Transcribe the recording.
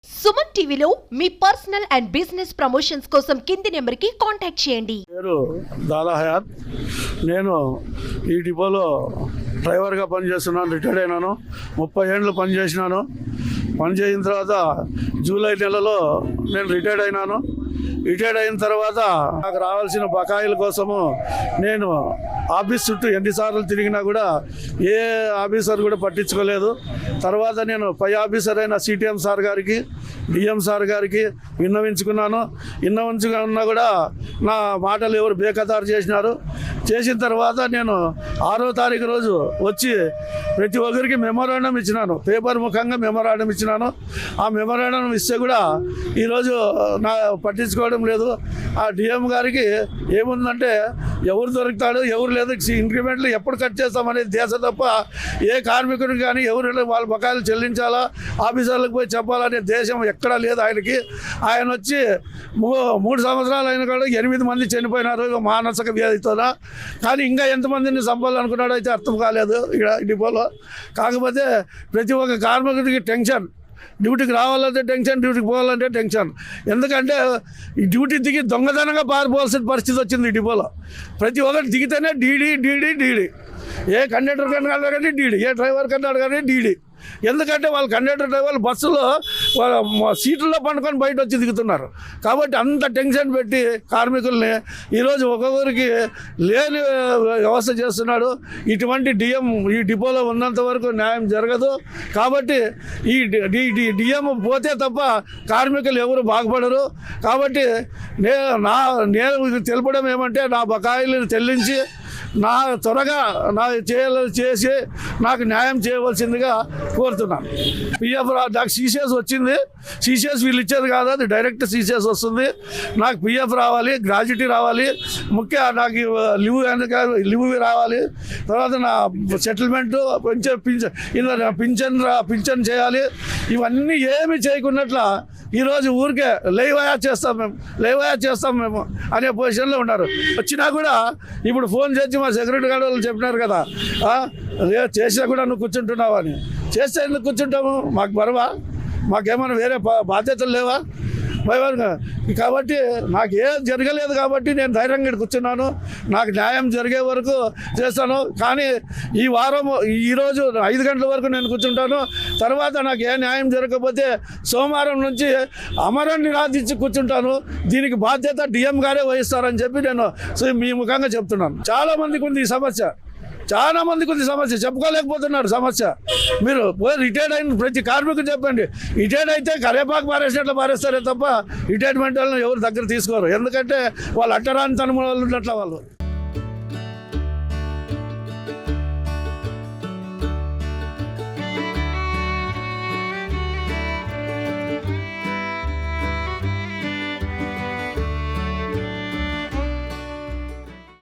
సుమన్ టీవీలో మీ personal and business promotions కోసం కింది నెంబర్కి కాంటాక్ట్ చేయండి. పేరు దాదా హయాత్. నేను ఈ డిపోలో డ్రైవర్గా పనిచేస్తున్నాను. రిటైర్డ్ అయినాను. 30 ఏళ్ళు పనిచేసినాను. పనిచేసిన తర్వాత జూలై నెలలో నేను రిటైర్డ్ అయినాను. రిటైర్డ్ అయిన తర్వాత నాకు రావాల్సిన బకాయిల కోసము నేను ఆఫీస్ చుట్టూ ఎన్నిసార్లు తిరిగినా కూడా ఏ ఆఫీసర్ కూడా పట్టించుకోలేదు. తర్వాత నేను పై ఆఫీసర్ అయిన సిటిఎం సార్ గారికి, డిఎం సార్ గారికి విన్నవించుకున్నాను. విన్నవించుకున్నా కూడా నా మాటలు ఎవరు బేఖతారు చేసినారు. చేసిన తర్వాత నేను 6వ తారీఖు రోజు వచ్చి ప్రతి ఒక్కరికి మెమోరాండం ఇచ్చినాను. పేపర్ ముఖంగా మెమోరాండం ఇచ్చినాను. ఆ మెమోరాండం ఇస్తే కూడా ఈరోజు నా పట్టించుకోవడం లేదు. ఆ డిఎం గారికి ఏముందంటే ఎవరు దొరుకుతాడు, ఎవరు లేదు, ఇంక్రిమెంట్లు ఎప్పుడు కట్ చేస్తామనేది దేశ తప్ప ఏ కార్మికుడికి కానీ ఎవరు వాళ్ళ బకాయిలు చెల్లించాలా, ఆఫీసర్లకు పోయి చెప్పాలనే దేశం ఎక్కడా లేదు ఆయనకి. ఆయన వచ్చి 3 సంవత్సరాలు అయిన కూడా 8 మంది చనిపోయినారు మానసిక వ్యాధితోనా. కానీ ఇంకా ఎంతమందిని చంపాలనుకున్నాడో అయితే అర్థం కాలేదు ఇక్కడ డిపోలో. కాకపోతే ప్రతి ఒక్క కార్మికుడికి టెన్షన్. డ్యూటీకి రావాలంటే టెన్షన్, డ్యూటీకి పోవాలంటే టెన్షన్. ఎందుకంటే ఈ డ్యూటీ దిగి దొంగతనంగా పారిపోవాల్సిన పరిస్థితి వచ్చింది ఈ డిపోలో. ప్రతి ఒక్కరు దిగితేనే డీడీ. ఏ కండక్టర్ కన్నా కానీ డీడీ, ఏ డ్రైవర్ కన్నాడు కానీ డీడీ. ఎందుకంటే వాళ్ళు కండక్టర్ డ్రైవర్లు బస్సులో సీట్లలో పండుకొని బయట వచ్చి దిగుతున్నారు. కాబట్టి అంత టెన్షన్ పెట్టి కార్మికుల్ని ఈరోజు ఒక్కొక్కరికి లేని వ్యవస్థ చేస్తున్నాడు. ఇటువంటి డిఎం ఈ డిపోలో ఉన్నంత వరకు న్యాయం జరగదు. కాబట్టి ఈ డిఎం పోతే తప్ప కార్మికులు ఎవరు బాగుపడరు. కాబట్టి నేను తెలపడం ఏమంటే నా బకాయిలను చెల్లించి త్వరగా చేసి నాకు న్యాయం చేయవలసిందిగా కోరుతున్నాను. పిఎఫ్ నాకు సీసీఎస్ వచ్చింది. సీసీఎస్ వీళ్ళు ఇచ్చేది కాదు, అది డైరెక్ట్ సీసీఎస్ వస్తుంది. నాకు పిఎఫ్ రావాలి, గ్రాడ్యుటీ రావాలి, ముఖ్య నాకు లివ్ రావాలి. తర్వాత నా సెటిల్మెంట్ పింఛన్ చేయాలి. ఇవన్నీ ఏమి చేయకున్నట్ల ఈరోజు ఊరికే లేవయా చేస్తాం మేము అనే పొజిషన్లో ఉన్నారు. వచ్చినా కూడా ఇప్పుడు ఫోన్ చేసి మా సెక్యూరిటీ గార్డు వాళ్ళు చెప్పినారు కదా, చేసినా కూడా నువ్వు కూర్చుంటున్నావు అని. చేస్తే ఎందుకు కూర్చుంటాము? మాకు బరవా? మాకేమైనా వేరే బాధ్యతలు లేవా? కాబట్టి నాకు ఏం జరగలేదు కాబట్టి నేను ధైర్యంగా కూర్చున్నాను. నాకు న్యాయం జరిగే వరకు చేస్తాను. కానీ ఈ వారం ఈరోజు 5 గంటల వరకు నేను కూర్చుంటాను. తర్వాత నాకు ఏ న్యాయం జరగకపోతే సోమవారం నుంచి అమరం నిరాధించి కూర్చుంటాను. దీనికి బాధ్యత డిఎం గారే వహిస్తారని చెప్పి నేను మీ ముఖంగా చెప్తున్నాను. చాలామందికి ఉంది ఈ సమస్య, చాలా మందికి ఉంది సమస్య, చెప్పుకోలేకపోతున్నారు సమస్య. మీరు రిటైర్డ్ అయిన ప్రతి కార్మికుడు చెప్పండి, రిటైర్డ్ అయితే కరేపాకు పారేసినట్లు పారేస్తారే తప్ప రిటైర్మెంట్ వాళ్ళని ఎవరు దగ్గర తీసుకోరు. ఎందుకంటే వాళ్ళు అట్టరాని తనుములు ఉన్నట్ల వాళ్ళు.